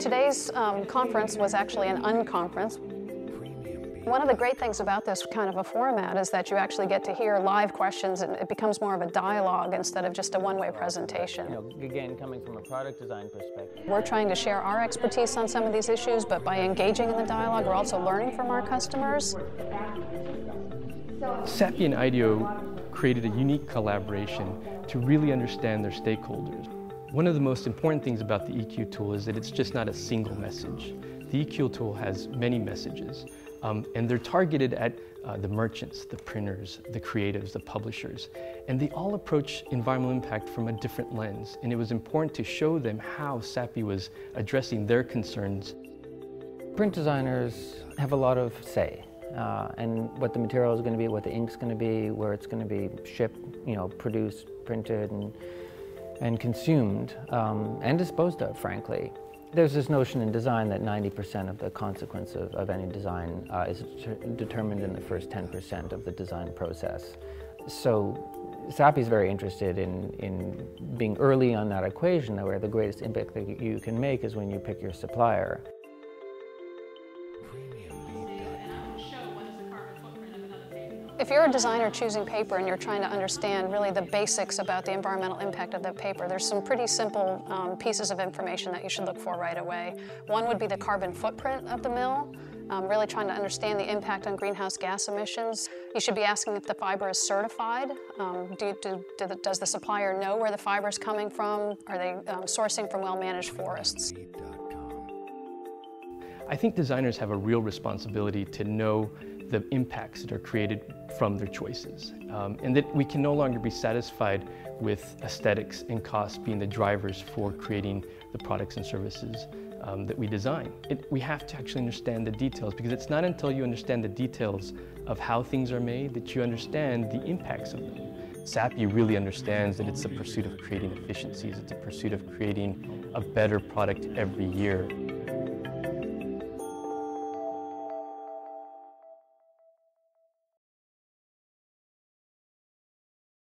Today's conference was actually an unconference. One of the great things about this kind of a format is that you actually get to hear live questions, and it becomes more of a dialogue instead of just a one-way presentation. Again, coming from a product design perspective. We're trying to share our expertise on some of these issues, but by engaging in the dialogue, we're also learning from our customers. Sappi and IDEO created a unique collaboration to really understand their stakeholders. One of the most important things about the EQ tool is that it's just not a single message. The EQ tool has many messages, and they're targeted at the merchants, the printers, the creatives, the publishers, and they all approach environmental impact from a different lens, and it was important to show them how Sappi was addressing their concerns. Print designers have a lot of say, and what the material is going to be, what the ink's going to be, where it's going to be shipped, produced, printed, and consumed, and disposed of, frankly. There's this notion in design that 90% of the consequence of any design is determined in the first 10% of the design process. So Sappi is very interested in being early on that equation, where the greatest impact that you can make is when you pick your supplier. If you're a designer choosing paper and you're trying to understand really the basics about the environmental impact of the paper, there's some pretty simple pieces of information that you should look for right away. One would be the carbon footprint of the mill, really trying to understand the impact on greenhouse gas emissions. You should be asking if the fiber is certified. Does the supplier know where the fiber is coming from? Are they sourcing from well-managed forests? I think designers have a real responsibility to know the impacts that are created from their choices, and that we can no longer be satisfied with aesthetics and cost being the drivers for creating the products and services that we design. We have to actually understand the details, because it's not until you understand the details of how things are made that you understand the impacts of them. Sappi really understands that it's a pursuit of creating efficiencies, it's a pursuit of creating a better product every year.